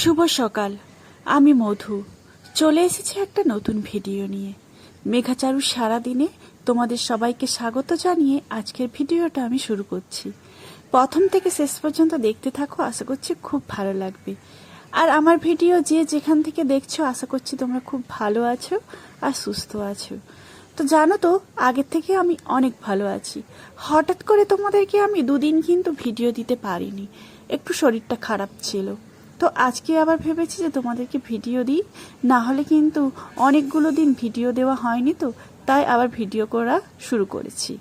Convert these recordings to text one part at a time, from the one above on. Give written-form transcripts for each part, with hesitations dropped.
শুভ সকাল। আমি মধু চলে এসেছি একটা নতুন ভিডিও নিয়ে। মেঘাচারু সারাদিনে তোমাদের সবাইকে স্বাগত জানিয়ে আজকের ভিডিওটা আমি শুরু করছি। প্রথম থেকে শেষ পর্যন্ত দেখতে থাকো, আশা করছি খুব ভালো লাগবে। আর আমার ভিডিও যে যেখান থেকে দেখছো, আশা করছি তোমরা খুব ভালো আছো আর সুস্থ আছো। তো জানো তো, আগের থেকে আমি অনেক ভালো আছি। হঠাৎ করে তোমাদেরকে আমি দুদিন কিন্তু ভিডিও দিতে পারিনি, একটু শরীরটা খারাপ ছিল। তো আজকে আবার ভেবেছি যে তোমাদেরকে ভিডিও দিই, না হলে কিন্তু অনেকগুলো দিন ভিডিও দেওয়া হয়নি, তো তাই আবার ভিডিও করা শুরু করেছি।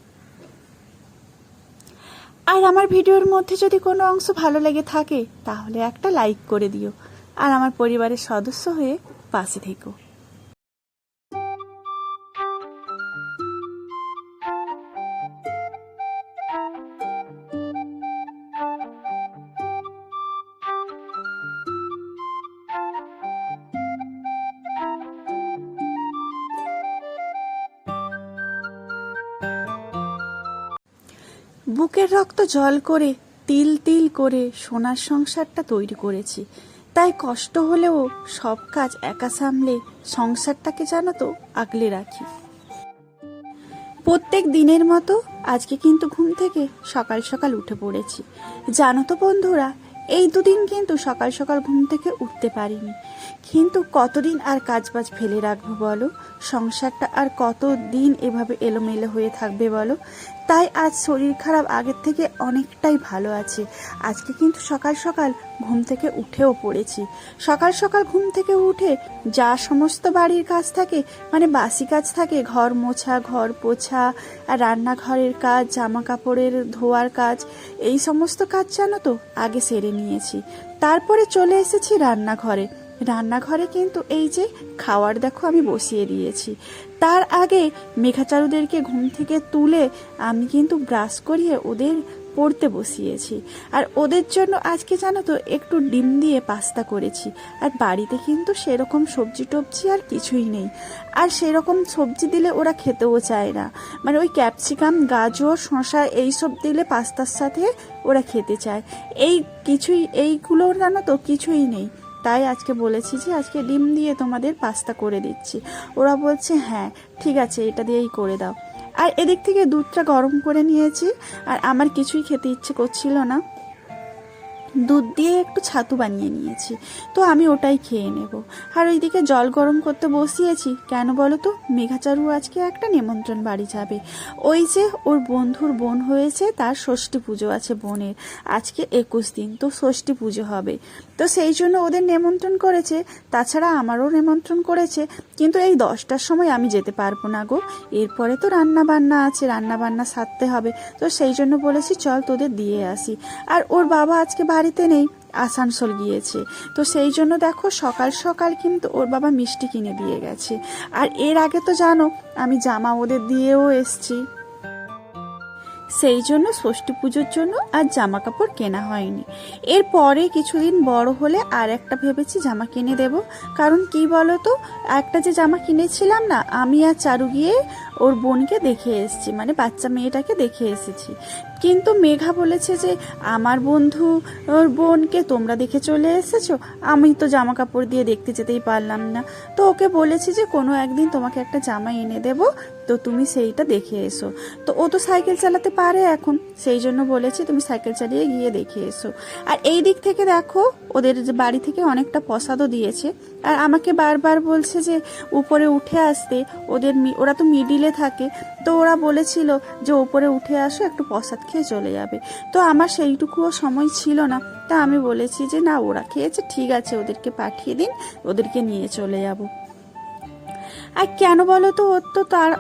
আর আমার ভিডিওর মধ্যে যদি কোনো অংশ ভালো লেগে থাকে তাহলে একটা লাইক করে দিও, আর আমার পরিবারের সদস্য হয়ে পাশে থেকো। বুকের রক্ত জল করে তিল তিল করে সোনার সংসারটা তৈরি করেছি, তাই কষ্ট হলেও সব কাজ একা সামলে সংসারটাকে জানো তো আগলে রাখি। প্রত্যেক দিনের মতো আজকে কিন্তু ঘুম থেকে সকাল সকাল উঠে পড়েছি। জানো তো বন্ধুরা, এই দুদিন কিন্তু সকাল সকাল ঘুম থেকে উঠতে পারিনি, কিন্তু কতদিন আর কাজবাজ ফেলে রাখবো বলো? সংসারটা আর কতদিন এভাবে এলোমেলো হয়ে থাকবে বলো? তাই আজ শরীর খারাপ আগের থেকে অনেকটাই ভালো আছে। আজকে কিন্তু সকাল সকাল ঘুম থেকে উঠেও পড়েছি। সকাল সকাল ঘুম থেকে উঠে যা সমস্ত বাড়ির কাজ থাকে, মানে বাসি কাজ থাকে, ঘর মোছা, ঘর পোছা, আর রান্নাঘরের কাজ, জামা কাপড়ের ধোয়ার কাজ, এই সমস্ত কাজ জানো তো আগে সেরে নিয়েছি। তারপরে চলে এসেছি রান্নাঘরে। রান্নাঘরে কিন্তু এই যে খাওয়ার দেখো আমি বসিয়ে দিয়েছি। তার আগে মেঘাচারুদেরকে ঘুম থেকে তুলে আমি কিন্তু ব্রাশ করিয়ে ওদের পড়তে বসিয়েছি। আর ওদের জন্য আজকে জানো তো একটু ডিম দিয়ে পাস্তা করেছি। আর বাড়িতে কিন্তু সেরকম সবজি টবজি আর কিছুই নেই, আর সেরকম সবজি দিলে ওরা খেতেও চায় না। মানে ওই ক্যাপসিকাম, গাজর, শসা এইসব দিলে পাস্তার সাথে ওরা খেতে চায়। এইগুলো জানো তো কিছুই নেই। তাই আজকে বলেছি যে আজকে ডিম দিয়ে তোমাদের পাস্তা করে দিচ্ছি। ওরা বলছে হ্যাঁ ঠিক আছে, এটা দিয়েই করে দাও। আর এদিক থেকে দুধটা গরম করে নিয়েছি, আর আমার কিছুই খেতে ইচ্ছে করছিল না, দুধ দিয়ে একটু ছাতু বানিয়ে নিয়েছি, তো আমি ওটাই খেয়ে নেব। আর ওইদিকে জল গরম করতে বসিয়েছি। কেন বলো তো, মেঘাচারু আজকে একটা নিমন্ত্রণ বাড়ি যাবে। ওই যে ওর বন্ধুর বোন হয়েছে, তার ষষ্ঠী পুজো আছে বোনের, আজকে 21 দিন, তো ষষ্ঠী পুজো হবে। তো সেই জন্য ওদের নিমন্ত্রণ করেছে, তাছাড়া আমারও নিমন্ত্রণ করেছে। কিন্তু এই 10টার সময় আমি যেতে পারবো না গো, এরপরে তো রান্না বান্না আছে, রান্না বান্না সারতে হবে। তো সেই জন্য বলেছি চল তোদের দিয়ে আসি। আর ওর বাবা আজকে বাড়িতে নেই, আসানসোল গিয়েছে। তো সেই জন্য দেখো সকাল সকাল কিন্তু ওর বাবা মিষ্টি কিনে দিয়ে গেছে। আর এর আগে তো জানো আমি জামা ওদের দিয়েও এসছি, সেই জন্য ষষ্ঠী পুজোর জন্য আর জামা কাপড় কেনা হয়নি। এরপরে কিছুদিন বড় হলে আর একটা ভেবেছি জামা কিনে দেব। কারণ কি বলো তো, একটা যে জামা কিনেছিলাম না, আমি আর চারু গিয়ে ওর বোনকে দেখে এসেছি, মানে বাচ্চা মেয়েটাকে দেখে এসেছি। কিন্তু মেঘা বলেছে যে আমার বন্ধু ওর বোনকে তোমরা দেখে চলে এসেছো, আমি তো জামা কাপড় দিয়ে দেখতে যেতেই পারলাম না। তো ওকে বলেছি যে কোনো একদিন তোমাকে একটা জামা এনে দেব, তো তুমি সেইটা দেখে এসো। তো ও তো সাইকেল চালাতে পারে এখন, সেই জন্য বলেছি তুমি সাইকেল চালিয়ে গিয়ে দেখে এসো। আর এই দিক থেকে দেখো ওদের বাড়ি থেকে অনেকটা প্রসাদও দিয়েছে। আর আমাকে বারবার বলছে যে উপরে উঠে আসতে, ওরা তো মিডিলে থাকে, তো ওরা বলেছিল যে উপরে উঠে আসো, একটু প্রসাদ খেয়ে চলে যাবে। তো আমার সেইটুকুও সময় ছিল না, তা আমি বলেছি যে না, ওরা খেয়েছে ঠিক আছে, ওদেরকে পাঠিয়ে দিন, ওদেরকে নিয়ে চলে যাব। আর কেন বলো তো,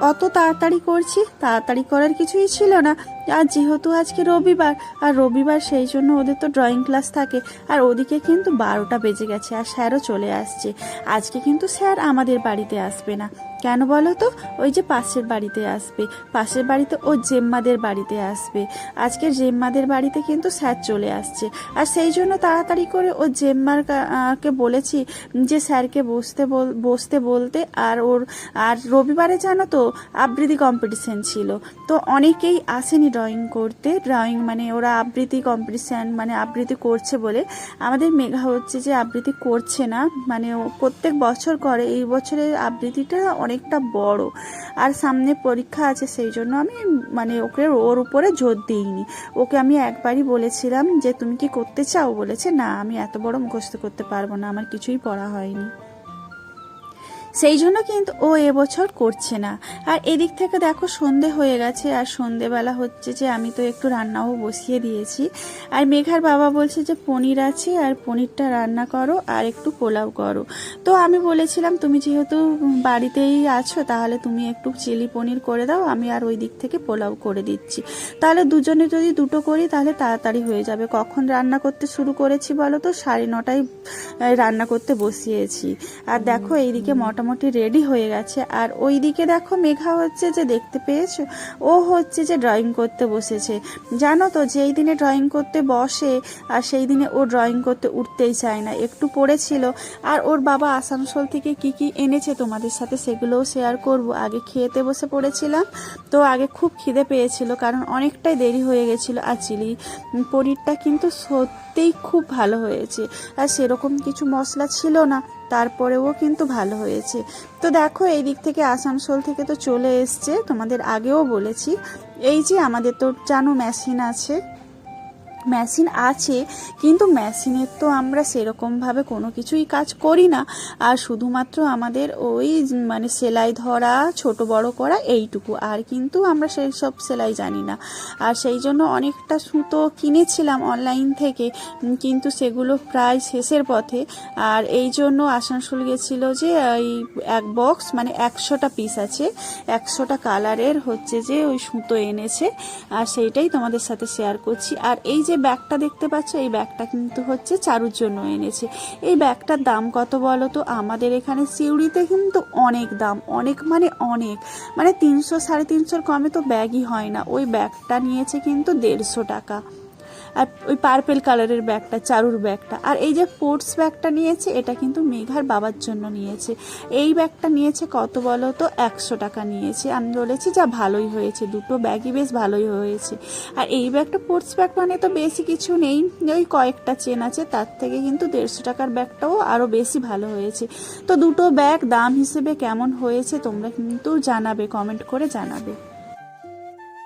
অত তাড়াতাড়ি করছি, তাড়াতাড়ি করার কিছুই ছিল না। আর যেহেতু আজকে রবিবার, আর রবিবার সেই জন্য ওদের তো ড্রয়িং ক্লাস থাকে। আর ওদিকে কিন্তু 12টা বেজে গেছে, আর স্যারও চলে আসছে। আজকে কিন্তু স্যার আমাদের বাড়িতে আসবে না, কেন বলো তো? ওই যে পাশের বাড়িতে আসবে, পাশের বাড়িতে ও জেম্মাদের বাড়িতে আসবে। আজকে জেম্মাদের বাড়িতে কিন্তু স্যার চলে আসছে, আর সেই জন্য তাড়াতাড়ি করে ও জেম্মার কে বলেছি যে স্যারকে বসতে বলতে। আর রবিবারে জানো তো আবৃত্তি কম্পিটিশন ছিল, তো অনেকেই আসেনি ড্রয়িং করতে। ড্রয়িং মানে ওরা আবৃত্তি কম্পিটিশন মানে আবৃত্তি করছে বলে। আমাদের মেঘা হচ্ছে যে আবৃত্তি করছে না, মানে ও প্রত্যেক বছর করে, এই বছরের আবৃত্তিটা অনেকটা বড় আর সামনে পরীক্ষা আছে, সেই জন্য আমি মানে ওর উপরে জোর দিইনি। ওকে আমি একবারই বলেছিলাম যে তুমি কি করতে চাও, বলেছে না আমি এত বড় মুখস্থ করতে পারবো না, আমার কিছুই পড়া হয়নি। সেই জন্য কিন্তু ও এবছর করছে না। আর এদিক থেকে দেখো সন্ধে হয়ে গেছে, আর সন্ধেবেলা হচ্ছে যে আমি তো একটু রান্নাও বসিয়ে দিয়েছি। আর মেঘার বাবা বলছে যে পনির আছে, আর পনিরটা রান্না করো আর একটু পোলাও করো। তো আমি বলেছিলাম তুমি যেহেতু বাড়িতেই আছো তাহলে তুমি একটু চিলি পনির করে দাও, আমি আর ওই দিক থেকে পোলাও করে দিচ্ছি। তাহলে দুজনে যদি দুটো করি তাহলে তাড়াতাড়ি হয়ে যাবে। কখন রান্না করতে শুরু করেছি বলো তো? 9:30টায় রান্না করতে বসিয়েছি। আর দেখো এইদিকে মোটামুটি রেডি হয়ে গেছে। আর ওইদিকে দেখো মেঘা হচ্ছে যে, দেখতে পেয়েছো, ও হচ্ছে যে ড্রয়িং করতে বসেছে। জানো তো যেই দিনে ড্রয়িং করতে বসে আর সেই দিনে ও ড্রয়িং করতে উঠতেই চায় না। একটু পড়েছিল, আর ওর বাবা আসানসোল থেকে কি কি এনেছে তোমাদের সাথে সেগুলোও শেয়ার করব। আগে খেতে বসে পড়েছিলাম, তো আগে খুব খিদে পেয়েছিল কারণ অনেকটাই দেরি হয়ে গেছিল। আর চিলি পনিরটা কিন্তু সত্যিই খুব ভালো হয়েছে, আর সেরকম কিছু মশলা ছিল না, তারপরেও কিন্তু ভালো হয়েছে। তো দেখো এই দিক থেকে আসানসোল থেকে তো চলে এসছে, তোমাদের আগেও বলেছি। এই যে আমাদের তো জানো মেশিন আছে, কিন্তু মেশিনের তো আমরা সেরকমভাবে কোনো কিছুই কাজ করি না। আর শুধুমাত্র আমাদের ওই মানে সেলাই ধরা, ছোট বড় করা, এইটুকু। আর কিন্তু আমরা সেই সব সেলাই জানি না। আর সেই জন্য অনেকটা সুতো কিনেছিলাম অনলাইন থেকে, কিন্তু সেগুলো প্রায় শেষের পথে। আর এই জন্য আসানসোল গেছিলো যে এই এক বক্স মানে 100টা পিস আছে, 100টা কালারের হচ্ছে যে ওই সুতো এনেছে, আর সেইটাই তোমাদের সাথে শেয়ার করছি। আর এই যে ব্যাগটা দেখতে পাচ্ছ, এই ব্যাগটা কিন্তু হচ্ছে চারুর জন্য এনেছে। এই ব্যাগটার দাম কত বলো তো? আমাদের এখানে সিউড়িতে কিন্তু অনেক দাম, অনেক মানে 300 350 কমে তো ব্যাগই হয় না। ওই ব্যাগটা নিয়েছে কিন্তু 150 টাকা। আর ওই পার্পেল কালারের ব্যাগটা, চারুর ব্যাগটা। আর এই যে স্পোর্টস ব্যাগটা নিয়েছে, এটা কিন্তু মেঘার বাবার জন্য নিয়েছে। এই ব্যাগটা নিয়েছে কত বলো তো? 100 টাকা নিয়েছে। আমি বলেছি যা ভালোই হয়েছে, দুটো ব্যাগই বেশ ভালোই হয়েছে। আর এই ব্যাগটা স্পোর্টস ব্যাগ মানে তো বেশি কিছু নেই, ওই কয়েকটা চেন আছে, তার থেকে কিন্তু 150 টাকার ব্যাগটাও আরও বেশি ভালো হয়েছে। তো দুটো ব্যাগ দাম হিসেবে কেমন হয়েছে তোমরা কিন্তু জানাবে, কমেন্ট করে জানাবে।